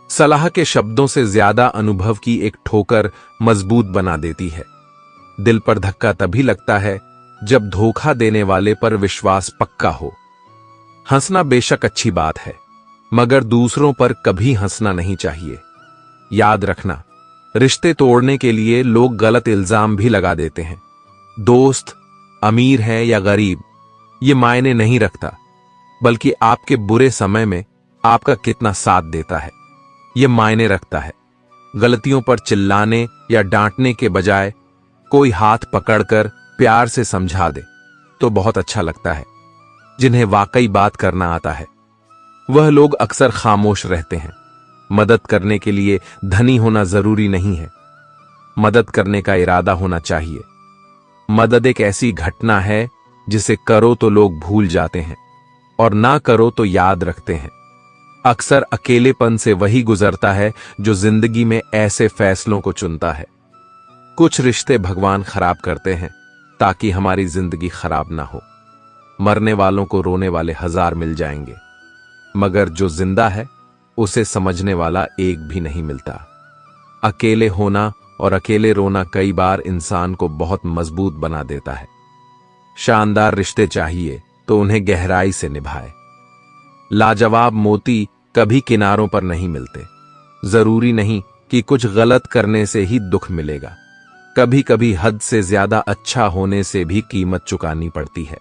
सलाह के शब्दों से ज्यादा अनुभव की एक ठोकर मजबूत बना देती है। दिल पर धक्का तभी लगता है जब धोखा देने वाले पर विश्वास पक्का हो। हंसना बेशक अच्छी बात है, मगर दूसरों पर कभी हंसना नहीं चाहिए। याद रखना, रिश्ते तोड़ने के लिए लोग गलत इल्जाम भी लगा देते हैं। दोस्त अमीर है या गरीब, ये मायने नहीं रखता, बल्कि आपके बुरे समय में आपका कितना साथ देता है, ये मायने रखता है। गलतियों पर चिल्लाने या डांटने के बजाय कोई हाथ पकड़कर प्यार से समझा दे तो बहुत अच्छा लगता है। जिन्हें वाकई बात करना आता है वह लोग अक्सर खामोश रहते हैं। मदद करने के लिए धनी होना जरूरी नहीं है, मदद करने का इरादा होना चाहिए। मदद एक ऐसी घटना है जिसे करो तो लोग भूल जाते हैं और ना करो तो याद रखते हैं। अक्सर अकेलेपन से वही गुजरता है जो जिंदगी में ऐसे फैसलों को चुनता है। कुछ रिश्ते भगवान खराब करते हैं ताकि हमारी जिंदगी खराब ना हो। मरने वालों को रोने वाले हजार मिल जाएंगे, मगर जो जिंदा है उसे समझने वाला एक भी नहीं मिलता। अकेले होना और अकेले रोना कई बार इंसान को बहुत मजबूत बना देता है। शानदार रिश्ते चाहिए तो उन्हें गहराई से निभाए। लाजवाब मोती कभी किनारों पर नहीं मिलते। जरूरी नहीं कि कुछ गलत करने से ही दुख मिलेगा। कभी कभी हद से ज्यादा अच्छा होने से भी कीमत चुकानी पड़ती है।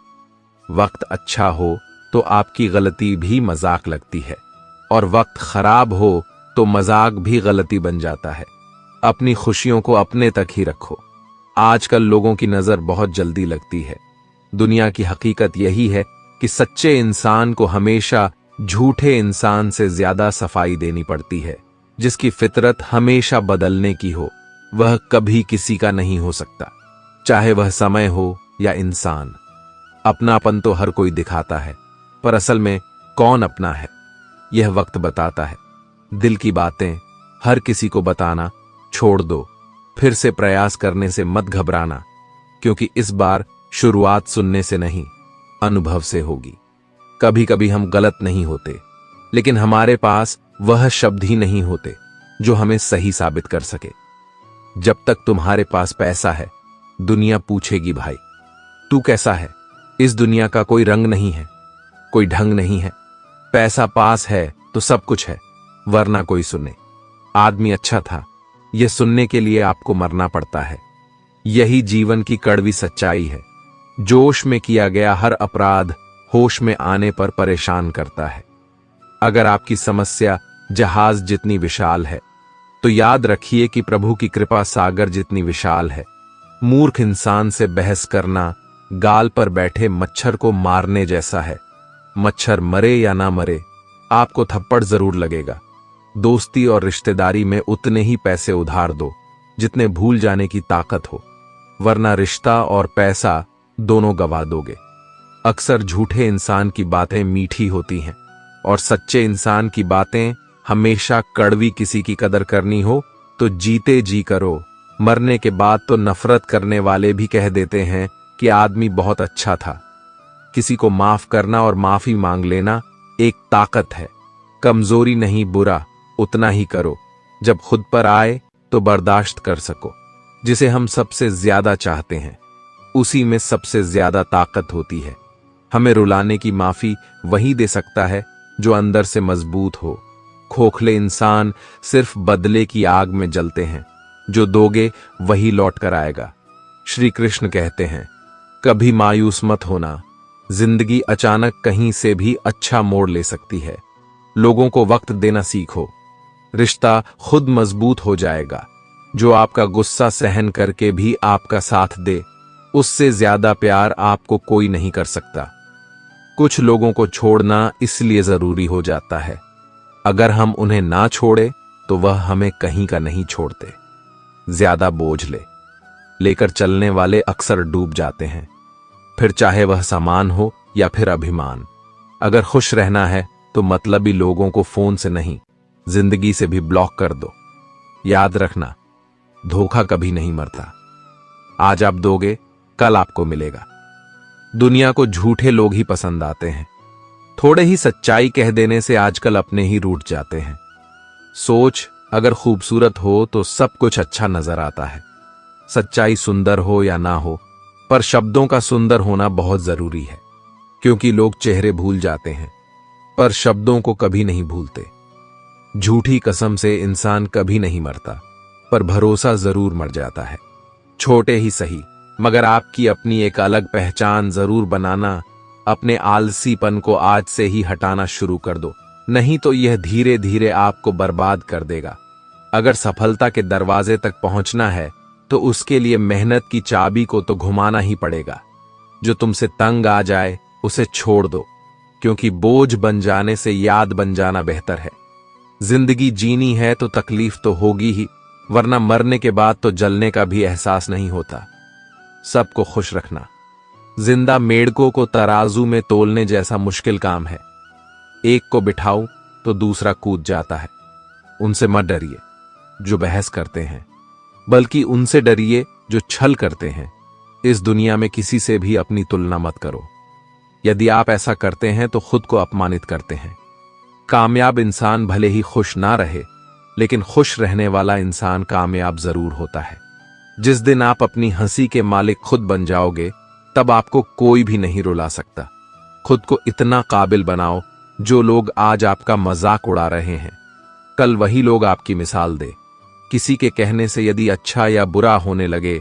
वक्त अच्छा हो तो आपकी गलती भी मजाक लगती है, और वक्त खराब हो तो मजाक भी गलती बन जाता है। अपनी खुशियों को अपने तक ही रखो। आजकल लोगों की नजर बहुत जल्दी लगती है। दुनिया की हकीकत यही है कि सच्चे इंसान को हमेशा झूठे इंसान से ज्यादा सफाई देनी पड़ती है। जिसकी फितरत हमेशा बदलने की हो वह कभी किसी का नहीं हो सकता, चाहे वह समय हो या इंसान। अपनापन तो हर कोई दिखाता है, पर असल में कौन अपना है यह वक्त बताता है। दिल की बातें हर किसी को बताना छोड़ दो। फिर से प्रयास करने से मत घबराना, क्योंकि इस बार शुरुआत सुनने से नहीं, अनुभव से होगी। कभी कभी हम गलत नहीं होते, लेकिन हमारे पास वह शब्द ही नहीं होते जो हमें सही साबित कर सके। जब तक तुम्हारे पास पैसा है, दुनिया पूछेगी भाई तू कैसा है। इस दुनिया का कोई रंग नहीं है, कोई ढंग नहीं है। पैसा पास है तो सब कुछ है, वरना कोई सुने आदमी अच्छा था, यह सुनने के लिए आपको मरना पड़ता है। यही जीवन की कड़वी सच्चाई है। जोश में किया गया हर अपराध होश में आने पर परेशान करता है। अगर आपकी समस्या जहाज जितनी विशाल है, तो याद रखिए कि प्रभु की कृपा सागर जितनी विशाल है। मूर्ख इंसान से बहस करना गाल पर बैठे मच्छर को मारने जैसा है। मच्छर मरे या ना मरे, आपको थप्पड़ जरूर लगेगा। दोस्ती और रिश्तेदारी में उतने ही पैसे उधार दो जितने भूल जाने की ताकत हो, वरना रिश्ता और पैसा दोनों गवा दोगे। अक्सर झूठे इंसान की बातें मीठी होती हैं और सच्चे इंसान की बातें हमेशा कड़वी। किसी की कदर करनी हो तो जीते जी करो। मरने के बाद तो नफरत करने वाले भी कह देते हैं कि आदमी बहुत अच्छा था। किसी को माफ करना और माफी मांग लेना एक ताकत है। कमजोरी नहीं, बुरा उतना ही करो जब खुद पर आए तो बर्दाश्त कर सको। जिसे हम सबसे ज्यादा चाहते हैं उसी में सबसे ज्यादा ताकत होती है। हमें रुलाने की माफी वही दे सकता है जो अंदर से मजबूत हो। खोखले इंसान सिर्फ बदले की आग में जलते हैं, जो दोगे वही लौट कर आएगा। श्री कृष्ण कहते हैं, कभी मायूस मत होना, जिंदगी अचानक कहीं से भी अच्छा मोड़ ले सकती है। लोगों को वक्त देना सीखो, रिश्ता खुद मजबूत हो जाएगा। जो आपका गुस्सा सहन करके भी आपका साथ दे, उससे ज्यादा प्यार आपको कोई नहीं कर सकता। कुछ लोगों को छोड़ना इसलिए जरूरी हो जाता है, अगर हम उन्हें ना छोड़े तो वह हमें कहीं का नहीं छोड़ते। ज्यादा बोझ लेकर चलने वाले अक्सर डूब जाते हैं, फिर चाहे वह सामान हो या फिर अभिमान। अगर खुश रहना है तो मतलबी लोगों को फोन से नहीं, जिंदगी से भी ब्लॉक कर दो। याद रखना, धोखा कभी नहीं मरता। आज आप दोगे, कल आपको मिलेगा। दुनिया को झूठे लोग ही पसंद आते हैं। थोड़े ही सच्चाई कह देने से आजकल अपने ही रूठ जाते हैं। सोच अगर खूबसूरत हो तो सब कुछ अच्छा नजर आता है। सच्चाई सुंदर हो या ना हो, पर शब्दों का सुंदर होना बहुत जरूरी है, क्योंकि लोग चेहरे भूल जाते हैं पर शब्दों को कभी नहीं भूलते। झूठी कसम से इंसान कभी नहीं मरता, पर भरोसा जरूर मर जाता है। छोटे ही सही, मगर आपकी अपनी एक अलग पहचान जरूर बनाना। अपने आलसीपन को आज से ही हटाना शुरू कर दो, नहीं तो यह धीरे धीरे आपको बर्बाद कर देगा। अगर सफलता के दरवाजे तक पहुंचना है तो उसके लिए मेहनत की चाबी को तो घुमाना ही पड़ेगा। जो तुमसे तंग आ जाए उसे छोड़ दो, क्योंकि बोझ बन जाने से याद बन जाना बेहतर है। जिंदगी जीनी है तो तकलीफ तो होगी ही, वरना मरने के बाद तो जलने का भी एहसास नहीं होता। सबको खुश रखना जिंदा मेढकों को तराजू में तोलने जैसा मुश्किल काम है। एक को बिठाऊं तो दूसरा कूद जाता है। उनसे मत डरिए जो बहस करते हैं, बल्कि उनसे डरिए जो छल करते हैं। इस दुनिया में किसी से भी अपनी तुलना मत करो। यदि आप ऐसा करते हैं तो खुद को अपमानित करते हैं। कामयाब इंसान भले ही खुश ना रहे, लेकिन खुश रहने वाला इंसान कामयाब जरूर होता है। जिस दिन आप अपनी हंसी के मालिक खुद बन जाओगे, तब आपको कोई भी नहीं रुला सकता। खुद को इतना काबिल बनाओ, जो लोग आज आपका मजाक उड़ा रहे हैं, कल वही लोग आपकी मिसाल दे। किसी के कहने से यदि अच्छा या बुरा होने लगे,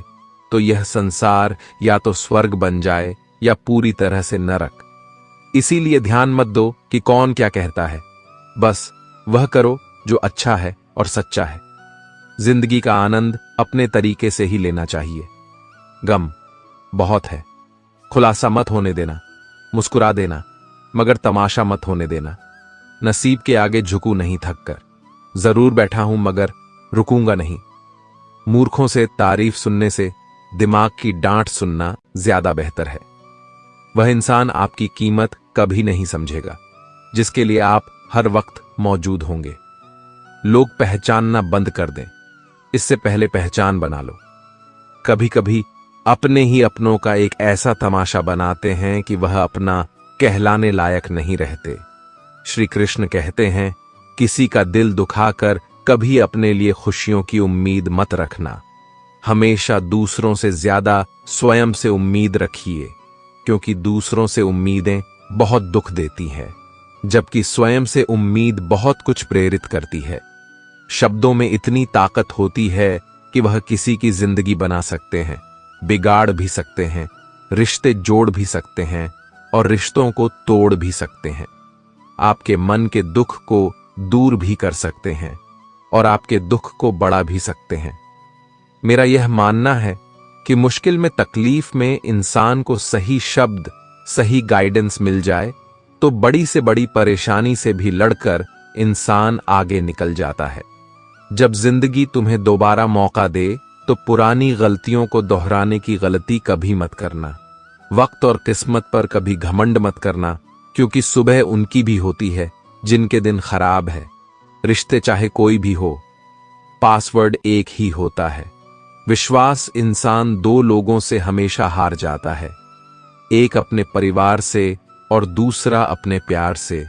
तो यह संसार या तो स्वर्ग बन जाए या पूरी तरह से नरक। इसीलिए ध्यान मत दो कि कौन क्या कहता है, बस वह करो जो अच्छा है और सच्चा है। जिंदगी का आनंद अपने तरीके से ही लेना चाहिए। गम बहुत है, खुलासा मत होने देना। मुस्कुरा देना, मगर तमाशा मत होने देना। नसीब के आगे झुकू नहीं थककर। जरूर बैठा हूं मगर रुकूंगा नहीं। मूर्खों से तारीफ सुनने से दिमाग की डांट सुनना ज्यादा बेहतर है। वह इंसान आपकी कीमत कभी नहीं समझेगा जिसके लिए आप हर वक्त मौजूद होंगे। लोग पहचानना बंद कर दें, इससे पहले पहचान बना लो। कभी कभी अपने ही अपनों का एक ऐसा तमाशा बनाते हैं कि वह अपना कहलाने लायक नहीं रहते। श्री कृष्ण कहते हैं, किसी का दिल दुखाकर कभी अपने लिए खुशियों की उम्मीद मत रखना। हमेशा दूसरों से ज्यादा स्वयं से उम्मीद रखिए, क्योंकि दूसरों से उम्मीदें बहुत दुख देती हैं, जबकि स्वयं से उम्मीद बहुत कुछ प्रेरित करती है। शब्दों में इतनी ताकत होती है कि वह किसी की जिंदगी बना सकते हैं, बिगाड़ भी सकते हैं, रिश्ते जोड़ भी सकते हैं और रिश्तों को तोड़ भी सकते हैं। आपके मन के दुख को दूर भी कर सकते हैं और आपके दुख को बढ़ा भी सकते हैं। मेरा यह मानना है कि मुश्किल में, तकलीफ में इंसान को सही शब्द, सही गाइडेंस मिल जाए तो बड़ी से बड़ी परेशानी से भी लड़कर इंसान आगे निकल जाता है। जब जिंदगी तुम्हें दोबारा मौका दे तो पुरानी गलतियों को दोहराने की गलती कभी मत करना। वक्त और किस्मत पर कभी घमंड मत करना, क्योंकि सुबह उनकी भी होती है जिनके दिन खराब है। रिश्ते चाहे कोई भी हो, पासवर्ड एक ही होता है। विश्वास इंसान दो लोगों से हमेशा हार जाता है, एक अपने परिवार से और दूसरा अपने प्यार से।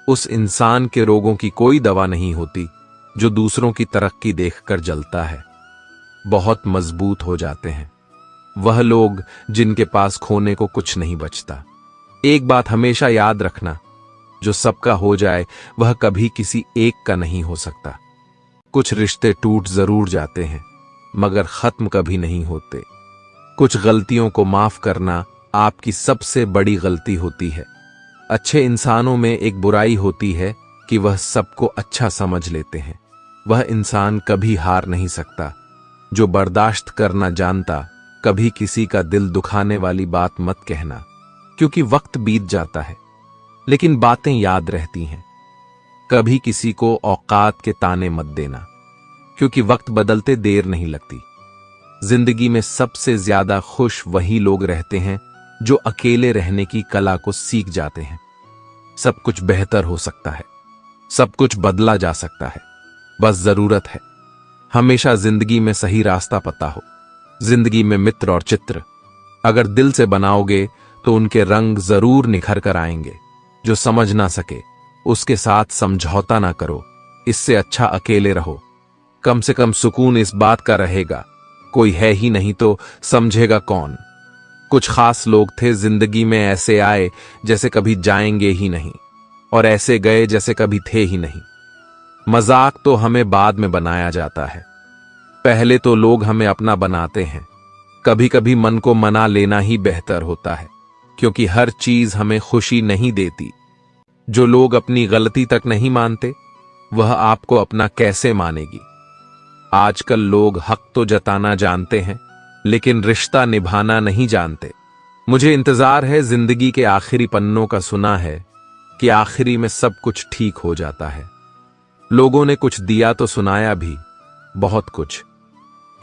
उस इंसान के रोगों की कोई दवा नहीं होती जो दूसरों की तरक्की देखकर जलता है। बहुत मजबूत हो जाते हैं वह लोग जिनके पास खोने को कुछ नहीं बचता। एक बात हमेशा याद रखना, जो सबका हो जाए वह कभी किसी एक का नहीं हो सकता। कुछ रिश्ते टूट जरूर जाते हैं, मगर खत्म कभी नहीं होते। कुछ गलतियों को माफ करना आपकी सबसे बड़ी गलती होती है। अच्छे इंसानों में एक बुराई होती है कि वह सबको अच्छा समझ लेते हैं। वह इंसान कभी हार नहीं सकता जो बर्दाश्त करना जानता। कभी किसी का दिल दुखाने वाली बात मत कहना, क्योंकि वक्त बीत जाता है लेकिन बातें याद रहती हैं। कभी किसी को औकात के ताने मत देना, क्योंकि वक्त बदलते देर नहीं लगती। जिंदगी में सबसे ज्यादा खुश वही लोग रहते हैं जो अकेले रहने की कला को सीख जाते हैं। सब कुछ बेहतर हो सकता है, सब कुछ बदला जा सकता है, बस जरूरत है हमेशा जिंदगी में सही रास्ता पता हो। जिंदगी में मित्र और चित्र अगर दिल से बनाओगे तो उनके रंग जरूर निखर कर आएंगे। जो समझ ना सके उसके साथ समझौता ना करो, इससे अच्छा अकेले रहो। कम से कम सुकून इस बात का रहेगा, कोई है ही नहीं तो समझेगा कौन। कुछ खास लोग थे जिंदगी में, ऐसे आए जैसे कभी जाएंगे ही नहीं, और ऐसे गए जैसे कभी थे ही नहीं। मजाक तो हमें बाद में बनाया जाता है, पहले तो लोग हमें अपना बनाते हैं। कभी कभी मन को मना लेना ही बेहतर होता है, क्योंकि हर चीज हमें खुशी नहीं देती। जो लोग अपनी गलती तक नहीं मानते, वह आपको अपना कैसे मानेगी। आजकल लोग हक तो जताना जानते हैं, लेकिन रिश्ता निभाना नहीं जानते। मुझे इंतजार है जिंदगी के आखिरी पन्नों का, सुना है कि आखिरी में सब कुछ ठीक हो जाता है। लोगों ने कुछ दिया तो सुनाया भी, बहुत कुछ।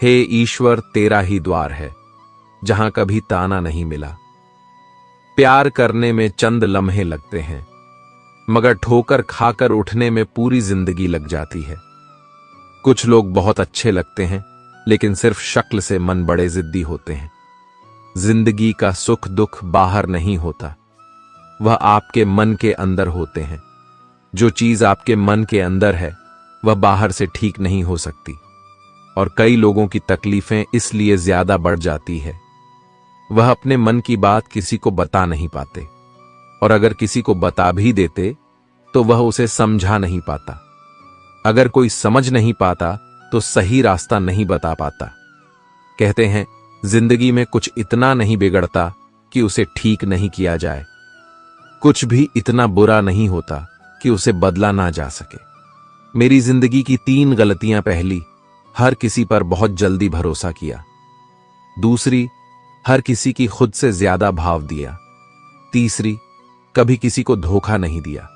हे ईश्वर, तेरा ही द्वार है जहां कभी ताना नहीं मिला। प्यार करने में चंद लम्हे लगते हैं, मगर ठोकर खाकर उठने में पूरी जिंदगी लग जाती है। कुछ लोग बहुत अच्छे लगते हैं, लेकिन सिर्फ शक्ल से मन बड़े जिद्दी होते हैं। जिंदगी का सुख दुख बाहर नहीं होता, वह आपके मन के अंदर होते हैं। जो चीज आपके मन के अंदर है, वह बाहर से ठीक नहीं हो सकती। और कई लोगों की तकलीफें इसलिए ज्यादा बढ़ जाती है, वह अपने मन की बात किसी को बता नहीं पाते, और अगर किसी को बता भी देते तो वह उसे समझा नहीं पाता। अगर कोई समझ नहीं पाता तो सही रास्ता नहीं बता पाता। कहते हैं जिंदगी में कुछ इतना नहीं बिगड़ता कि उसे ठीक नहीं किया जाए, कुछ भी इतना बुरा नहीं होता कि उसे बदला ना जा सके। मेरी जिंदगी की 3 गलतियां: पहली, हर किसी पर बहुत जल्दी भरोसा किया। दूसरी, हर किसी की खुद से ज्यादा भाव दिया। तीसरी, कभी किसी को धोखा नहीं दिया।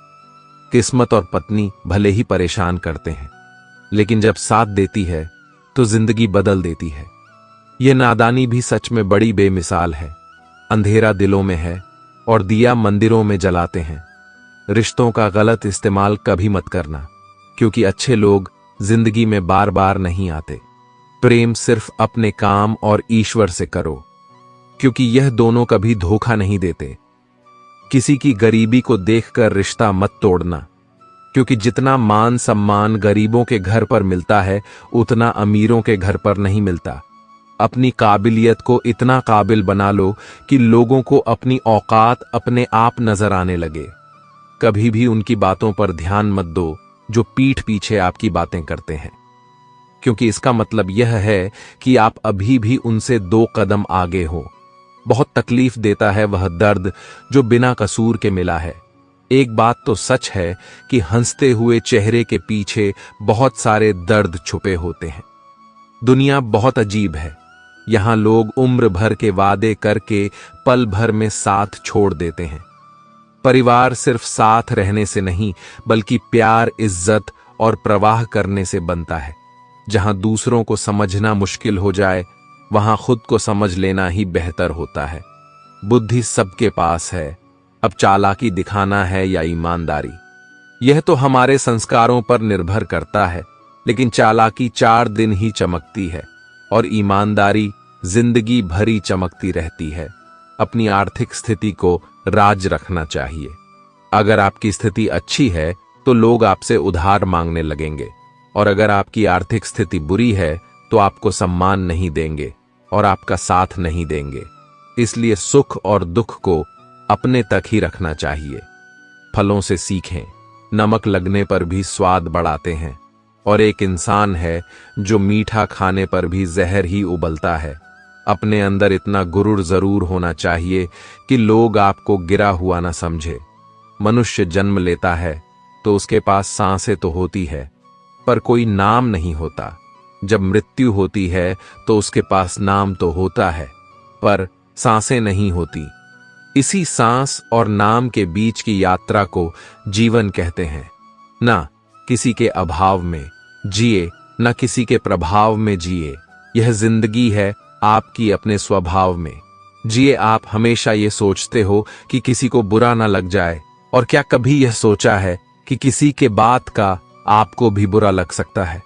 किस्मत और पत्नी भले ही परेशान करते हैं, लेकिन जब साथ देती है तो जिंदगी बदल देती है। यह नादानी भी सच में बड़ी बेमिसाल है। अंधेरा दिलों में है और दिया मंदिरों में जलाते हैं। रिश्तों का गलत इस्तेमाल कभी मत करना, क्योंकि अच्छे लोग जिंदगी में बार बार नहीं आते। प्रेम सिर्फ अपने काम और ईश्वर से करो, क्योंकि यह दोनों कभी धोखा नहीं देते। किसी की गरीबी को देखकर रिश्ता मत तोड़ना, क्योंकि जितना मान सम्मान गरीबों के घर पर मिलता है, उतना अमीरों के घर पर नहीं मिलता। अपनी काबिलियत को इतना काबिल बना लो कि लोगों को अपनी औकात अपने आप नजर आने लगे। कभी भी उनकी बातों पर ध्यान मत दो जो पीठ पीछे आपकी बातें करते हैं, क्योंकि इसका मतलब यह है कि आप अभी भी उनसे 2 कदम आगे हो। बहुत तकलीफ देता है वह दर्द जो बिना कसूर के मिला है। एक बात तो सच है कि हंसते हुए चेहरे के पीछे बहुत सारे दर्द छुपे होते हैं। दुनिया बहुत अजीब है, यहां लोग उम्र भर के वादे करके पल भर में साथ छोड़ देते हैं। परिवार सिर्फ साथ रहने से नहीं, बल्कि प्यार, इज्जत और प्रवाह करने से बनता है। जहां दूसरों को समझना मुश्किल हो जाए, वहां खुद को समझ लेना ही बेहतर होता है। बुद्धि सबके पास है, अब चालाकी दिखाना है या ईमानदारी, यह तो हमारे संस्कारों पर निर्भर करता है। लेकिन चालाकी 4 दिन ही चमकती है और ईमानदारी जिंदगी भरी चमकती रहती है। अपनी आर्थिक स्थिति को राज रखना चाहिए। अगर आपकी स्थिति अच्छी है तो लोग आपसे उधार मांगने लगेंगे, और अगर आपकी आर्थिक स्थिति बुरी है तो आपको सम्मान नहीं देंगे और आपका साथ नहीं देंगे। इसलिए सुख और दुख को अपने तक ही रखना चाहिए। फलों से सीखें, नमक लगने पर भी स्वाद बढ़ाते हैं, और एक इंसान है जो मीठा खाने पर भी जहर ही उबलता है। अपने अंदर इतना गुरूर जरूर होना चाहिए कि लोग आपको गिरा हुआ ना समझे। मनुष्य जन्म लेता है तो उसके पास सांसें तो होती है, पर कोई नाम नहीं होता। जब मृत्यु होती है तो उसके पास नाम तो होता है, पर सांसें नहीं होती। इसी सांस और नाम के बीच की यात्रा को जीवन कहते हैं। ना किसी के अभाव में जिए, न किसी के प्रभाव में जिए। यह जिंदगी है आपकी अपने स्वभाव में जिए। आप हमेशा ये सोचते हो कि किसी को बुरा ना लग जाए, और क्या कभी यह सोचा है कि किसी के बात का आपको भी बुरा लग सकता है?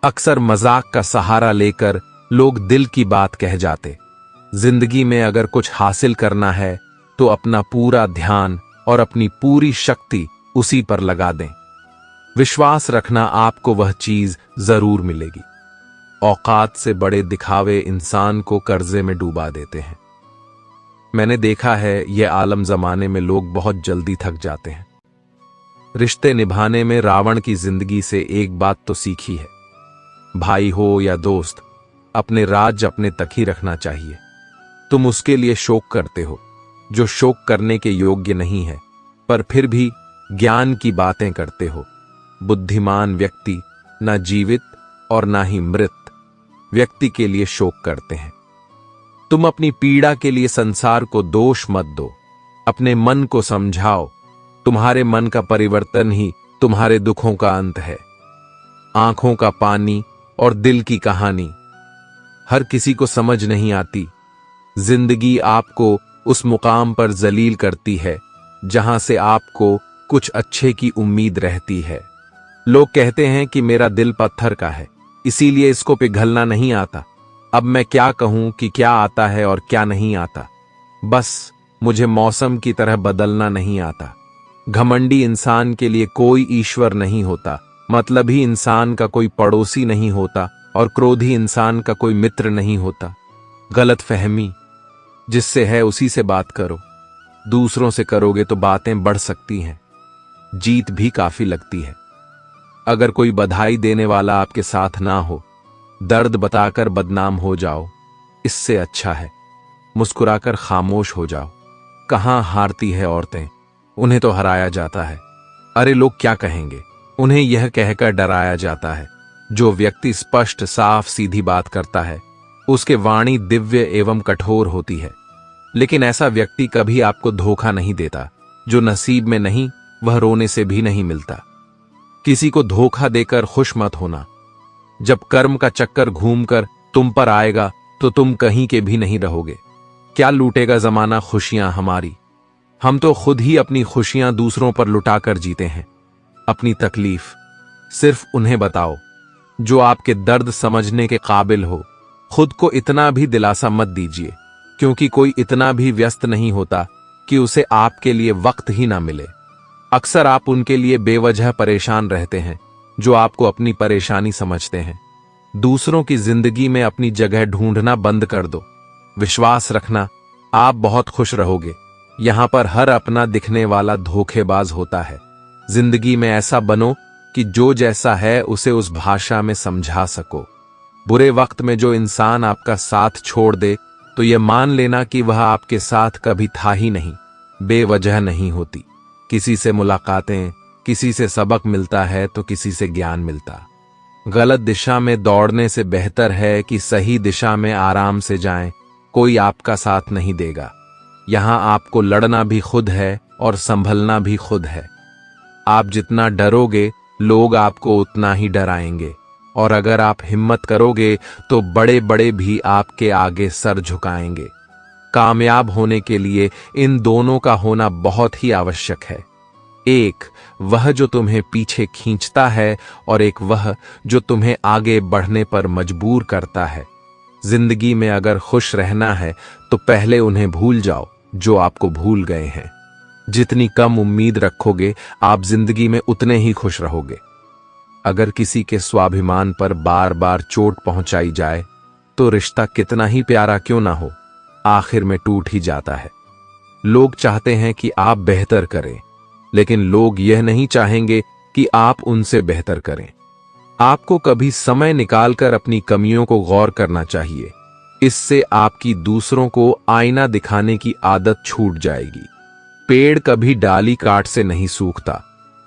अक्सर मजाक का सहारा लेकर लोग दिल की बात कह जाते। जिंदगी में अगर कुछ हासिल करना है तो अपना पूरा ध्यान और अपनी पूरी शक्ति उसी पर लगा दें। विश्वास रखना आपको वह चीज जरूर मिलेगी। औकात से बड़े दिखावे इंसान को कर्जे में डूबा देते हैं। मैंने देखा है यह आलम जमाने में लोग बहुत जल्दी थक जाते हैं। रिश्ते निभाने में रावण की जिंदगी से एक बात तो सीखी है, भाई हो या दोस्त, अपने राज अपने तक ही रखना चाहिए। तुम उसके लिए शोक करते हो जो शोक करने के योग्य नहीं है, पर फिर भी ज्ञान की बातें करते हो। बुद्धिमान व्यक्ति ना जीवित और ना ही मृत व्यक्ति के लिए शोक करते हैं। तुम अपनी पीड़ा के लिए संसार को दोष मत दो, अपने मन को समझाओ। तुम्हारे मन का परिवर्तन ही तुम्हारे दुखों का अंत है। आंखों का पानी और दिल की कहानी हर किसी को समझ नहीं आती। जिंदगी आपको उस मुकाम पर जलील करती है जहां से आपको कुछ अच्छे की उम्मीद रहती है। लोग कहते हैं कि मेरा दिल पत्थर का है, इसीलिए इसको पिघलना नहीं आता। अब मैं क्या कहूं कि क्या आता है और क्या नहीं आता। बस मुझे मौसम की तरह बदलना नहीं आता। घमंडी इंसान के लिए कोई ईश्वर नहीं होता, मतलबी इंसान का कोई पड़ोसी नहीं होता और क्रोधी इंसान का कोई मित्र नहीं होता। गलतफहमी जिससे है उसी से बात करो। दूसरों से करोगे तो बातें बढ़ सकती हैं, जीत भी काफी लगती है। अगर कोई बधाई देने वाला आपके साथ ना हो, दर्द बताकर बदनाम हो जाओ, इससे अच्छा है मुस्कुराकर खामोश हो जाओ। कहां हारती है औरतें, उन्हें तो हराया जाता है। अरे लोग क्या कहेंगे, उन्हें यह कहकर डराया जाता है। जो व्यक्ति स्पष्ट साफ सीधी बात करता है उसके वाणी दिव्य एवं कठोर होती है। लेकिन ऐसा व्यक्ति कभी आपको धोखा नहीं देता। जो नसीब में नहीं वह रोने से भी नहीं मिलता। किसी को धोखा देकर खुश मत होना। जब कर्म का चक्कर घूमकर तुम पर आएगा तो तुम कहीं के भी नहीं रहोगे। क्या लूटेगा जमाना खुशियां हमारी। हम तो खुद ही अपनी खुशियां दूसरों पर लुटाकर जीते हैं। अपनी तकलीफ सिर्फ उन्हें बताओ जो आपके दर्द समझने के काबिल हो। खुद को इतना भी दिलासा मत दीजिए, क्योंकि कोई इतना भी व्यस्त नहीं होता कि उसे आपके लिए वक्त ही ना मिले। अक्सर आप उनके लिए बेवजह परेशान रहते हैं जो आपको अपनी परेशानी समझते हैं। दूसरों की जिंदगी में अपनी जगह ढूंढना बंद कर दो। विश्वास रखना, आप बहुत खुश रहोगे। यहां पर हर अपना दिखने वाला धोखेबाज होता है। जिंदगी में ऐसा बनो कि जो जैसा है उसे उस भाषा में समझा सको। बुरे वक्त में जो इंसान आपका साथ छोड़ दे तो यह मान लेना कि वह आपके साथ कभी था ही नहीं। बेवजह नहीं होती। किसी से मुलाकातें, किसी से सबक मिलता है तो किसी से ज्ञान मिलता। गलत दिशा में दौड़ने से बेहतर है कि सही दिशा में आराम से जाएं। कोई आपका साथ नहीं देगा। यहां आपको लड़ना भी खुद है और संभलना भी खुद है। आप जितना डरोगे लोग आपको उतना ही डराएंगे, और अगर आप हिम्मत करोगे तो बड़े बड़े भी आपके आगे सर झुकाएंगे। कामयाब होने के लिए इन दोनों का होना बहुत ही आवश्यक है। एक वह जो तुम्हें पीछे खींचता है और एक वह जो तुम्हें आगे बढ़ने पर मजबूर करता है। जिंदगी में अगर खुश रहना है तो पहले उन्हें भूल जाओ जो आपको भूल गए हैं। जितनी कम उम्मीद रखोगे आप जिंदगी में उतने ही खुश रहोगे। अगर किसी के स्वाभिमान पर बार बार चोट पहुंचाई जाए तो रिश्ता कितना ही प्यारा क्यों ना हो, आखिर में टूट ही जाता है। लोग चाहते हैं कि आप बेहतर करें, लेकिन लोग यह नहीं चाहेंगे कि आप उनसे बेहतर करें। आपको कभी समय निकालकर अपनी कमियों को गौर करना चाहिए। इससे आपकी दूसरों को आईना दिखाने की आदत छूट जाएगी। पेड़ कभी डाली काट से नहीं सूखता,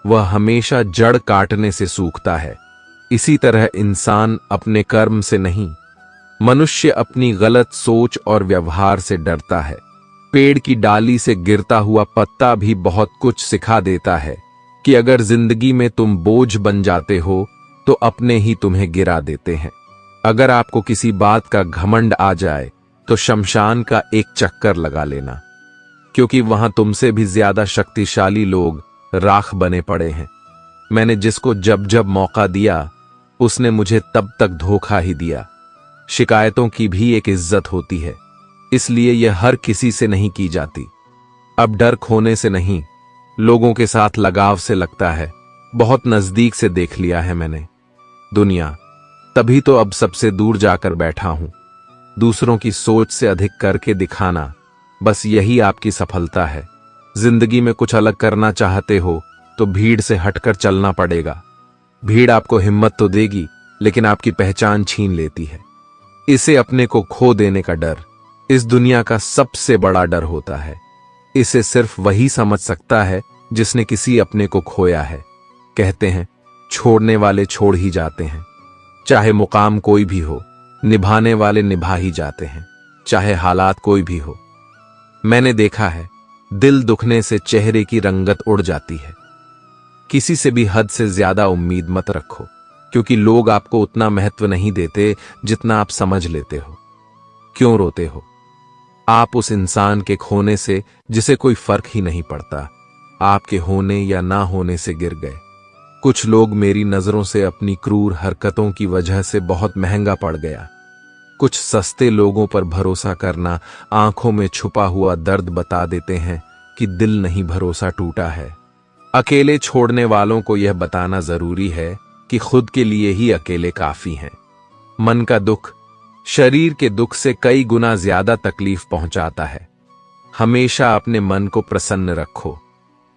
वह हमेशा जड़ काटने से सूखता है। इसी तरह इंसान अपने कर्म से नहीं, मनुष्य अपनी गलत सोच और व्यवहार से डरता है। पेड़ की डाली से गिरता हुआ पत्ता भी बहुत कुछ सिखा देता है कि अगर जिंदगी में तुम बोझ बन जाते हो तो अपने ही तुम्हें गिरा देते हैं। अगर आपको किसी बात का घमंड आ जाए तो शमशान का एक चक्कर लगा लेना, क्योंकि वहां तुमसे भी ज्यादा शक्तिशाली लोग राख बने पड़े हैं। मैंने जिसको जब जब मौका दिया उसने मुझे तब तक धोखा ही दिया। शिकायतों की भी एक इज्जत होती है, इसलिए यह हर किसी से नहीं की जाती। अब डर खोने से नहीं, लोगों के साथ लगाव से लगता है। बहुत नजदीक से देख लिया है मैंने दुनिया, तभी तो अब सबसे दूर जाकर बैठा हूं। दूसरों की सोच से अधिक करके दिखाना, बस यही आपकी सफलता है। जिंदगी में कुछ अलग करना चाहते हो तो भीड़ से हटकर चलना पड़ेगा। भीड़ आपको हिम्मत तो देगी, लेकिन आपकी पहचान छीन लेती है। इसे अपने को खो देने का डर इस दुनिया का सबसे बड़ा डर होता है। इसे सिर्फ वही समझ सकता है जिसने किसी अपने को खोया है। कहते हैं छोड़ने वाले छोड़ ही जाते हैं। चाहे मुकाम कोई भी हो, निभाने वाले निभा ही जाते हैं, चाहे हालात कोई भी हो। मैंने देखा है, दिल दुखने से चेहरे की रंगत उड़ जाती है। किसी से भी हद से ज्यादा उम्मीद मत रखो, क्योंकि लोग आपको उतना महत्व नहीं देते जितना आप समझ लेते हो। क्यों रोते हो आप उस इंसान के खोने से जिसे कोई फर्क ही नहीं पड़ता? आपके होने या ना होने से गिर गए। कुछ लोग मेरी नजरों से अपनी क्रूर हरकतों की वजह से बहुत महंगा पड़ गया। कुछ सस्ते लोगों पर भरोसा करना आंखों में छुपा हुआ दर्द बता देते हैं कि दिल नहीं, भरोसा टूटा है। अकेले छोड़ने वालों को यह बताना जरूरी है कि खुद के लिए ही अकेले काफी हैं। मन का दुख शरीर के दुख से कई गुना ज्यादा तकलीफ पहुंचाता है। हमेशा अपने मन को प्रसन्न रखो।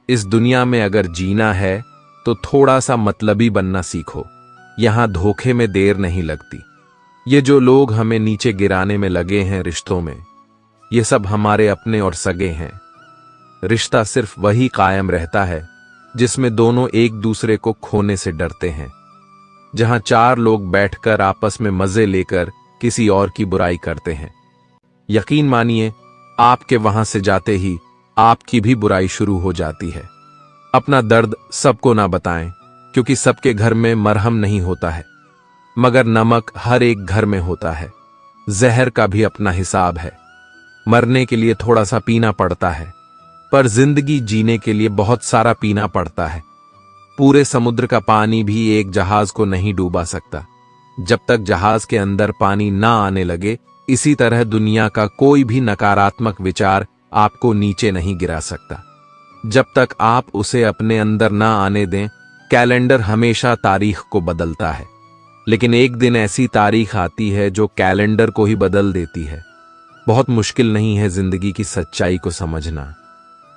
इस दुनिया में अगर जीना है तो थोड़ा सा मतलबी बनना सीखो। यहां धोखे में देर नहीं लगती। ये जो लोग हमें नीचे गिराने में लगे हैं रिश्तों में, ये सब हमारे अपने और सगे हैं। रिश्ता सिर्फ वही कायम रहता है जिसमें दोनों एक दूसरे को खोने से डरते हैं। जहां चार लोग बैठकर आपस में मजे लेकर किसी और की बुराई करते हैं, यकीन मानिए आपके वहां से जाते ही आपकी भी बुराई शुरू हो जाती है। अपना दर्द सबको ना बताएं, क्योंकि सबके घर में मरहम नहीं होता है, मगर नमक हर एक घर में होता है। जहर का भी अपना हिसाब है। मरने के लिए थोड़ा सा पीना पड़ता है, पर जिंदगी जीने के लिए बहुत सारा पीना पड़ता है। पूरे समुद्र का पानी भी एक जहाज को नहीं डूबा सकता जब तक जहाज के अंदर पानी ना आने लगे। इसी तरह दुनिया का कोई भी नकारात्मक विचार आपको नीचे नहीं गिरा सकता जब तक आप उसे अपने अंदर ना आने दें। कैलेंडर हमेशा तारीख को बदलता है, लेकिन एक दिन ऐसी तारीख आती है जो कैलेंडर को ही बदल देती है। बहुत मुश्किल नहीं है जिंदगी की सच्चाई को समझना।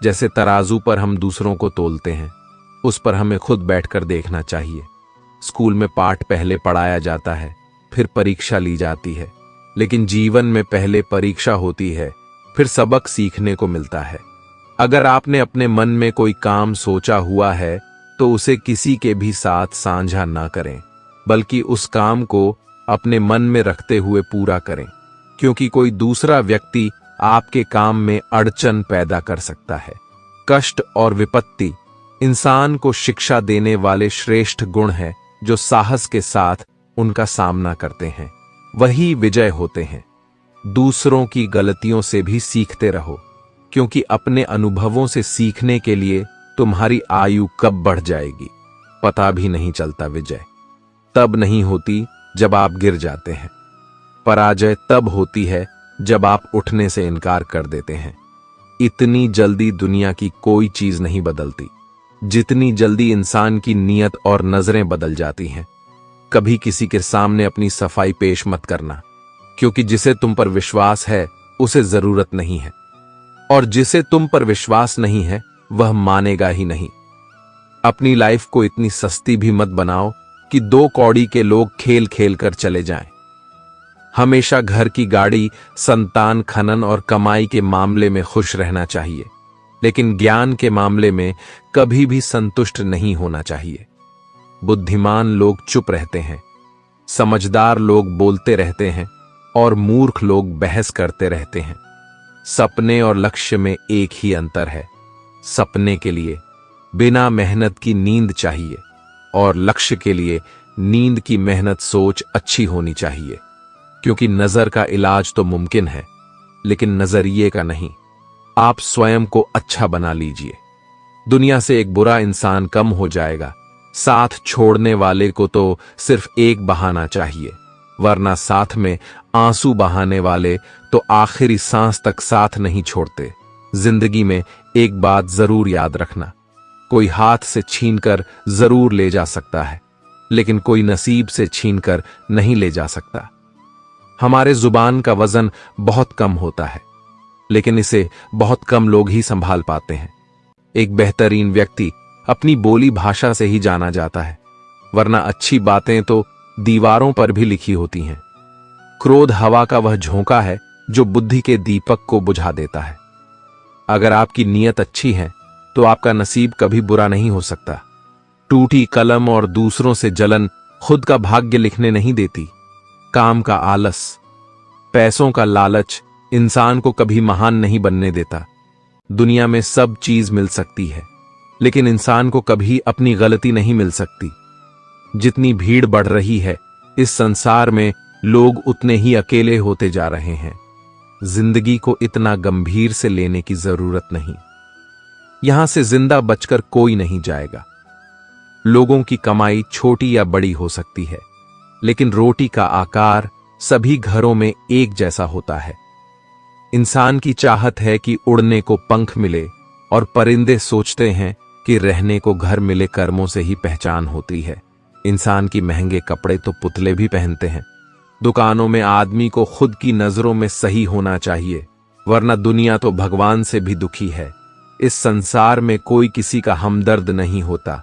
जैसे तराजू पर हम दूसरों को तोलते हैं, उस पर हमें खुद बैठकर देखना चाहिए। स्कूल में पाठ पहले पढ़ाया जाता है, फिर परीक्षा ली जाती है, लेकिन जीवन में पहले परीक्षा होती है, फिर सबक सीखने को मिलता है। अगर आपने अपने मन में कोई काम सोचा हुआ है तो उसे किसी के भी साथ साझा ना करें, बल्कि उस काम को अपने मन में रखते हुए पूरा करें, क्योंकि कोई दूसरा व्यक्ति आपके काम में अड़चन पैदा कर सकता है। कष्ट और विपत्ति इंसान को शिक्षा देने वाले श्रेष्ठ गुण हैं जो साहस के साथ उनका सामना करते हैं, वही विजय होते हैं। दूसरों की गलतियों से भी सीखते रहो, क्योंकि अपने अनुभवों से सीखने के लिए तुम्हारी आयु कब बढ़ जाएगी पता भी नहीं चलता। विजय तब नहीं होती जब आप गिर जाते हैं। पराजय तब होती है जब आप उठने से इनकार कर देते हैं। इतनी जल्दी दुनिया की कोई चीज नहीं बदलती जितनी जल्दी इंसान की नीयत और नजरें बदल जाती हैं। कभी किसी के सामने अपनी सफाई पेश मत करना, क्योंकि जिसे तुम पर विश्वास है उसे जरूरत नहीं है, और जिसे तुम पर विश्वास नहीं है वह मानेगा ही नहीं। अपनी लाइफ को इतनी सस्ती भी मत बनाओ कि 2 कौड़ी के लोग खेल खेल कर चले जाएं। हमेशा घर की गाड़ी, संतान, खनन और कमाई के मामले में खुश रहना चाहिए, लेकिन ज्ञान के मामले में कभी भी संतुष्ट नहीं होना चाहिए। बुद्धिमान लोग चुप रहते हैं, समझदार लोग बोलते रहते हैं, और मूर्ख लोग बहस करते रहते हैं। सपने और लक्ष्य में एक ही अंतर है। सपने के लिए बिना मेहनत की नींद चाहिए, और लक्ष्य के लिए नींद की मेहनत सोच अच्छी होनी चाहिए। क्योंकि नजर का इलाज तो मुमकिन है, लेकिन नजरिए का नहीं। आप स्वयं को अच्छा बना लीजिए। दुनिया से एक बुरा इंसान कम हो जाएगा। साथ छोड़ने वाले को तो सिर्फ एक बहाना चाहिए, वरना साथ में आंसू बहाने वाले तो आखिरी सांस तक साथ नहीं छोड़ते। जिंदगी में एक बात जरूर याद रखना, कोई हाथ से छीनकर जरूर ले जा सकता है, लेकिन कोई नसीब से छीनकर नहीं ले जा सकता। हमारे जुबान का वजन बहुत कम होता है, लेकिन इसे बहुत कम लोग ही संभाल पाते हैं। एक बेहतरीन व्यक्ति अपनी बोली भाषा से ही जाना जाता है, वरना अच्छी बातें तो दीवारों पर भी लिखी होती हैं। क्रोध हवा का वह झोंका है जो बुद्धि के दीपक को बुझा देता है। अगर आपकी नीयत अच्छी है तो आपका नसीब कभी बुरा नहीं हो सकता। टूटी कलम और दूसरों से जलन खुद का भाग्य लिखने नहीं देती। काम का आलस, पैसों का लालच इंसान को कभी महान नहीं बनने देता। दुनिया में सब चीज मिल सकती है, लेकिन इंसान को कभी अपनी गलती नहीं मिल सकती। जितनी भीड़ बढ़ रही है इस संसार में, लोग उतने ही अकेले होते जा रहे हैं। जिंदगी को इतना गंभीर से लेने की जरूरत नहीं। यहां से जिंदा बचकर कोई नहीं जाएगा। लोगों की कमाई छोटी या बड़ी हो सकती है, लेकिन रोटी का आकार सभी घरों में एक जैसा होता है। इंसान की चाहत है कि उड़ने को पंख मिले, और परिंदे सोचते हैं कि रहने को घर मिले। कर्मों से ही पहचान होती है। इंसान की महंगे कपड़े तो पुतले भी पहनते हैं। दुकानों में आदमी को खुद की नजरों में सही होना चाहिए, वरना दुनिया तो भगवान से भी दुखी है। इस संसार में कोई किसी का हमदर्द नहीं होता।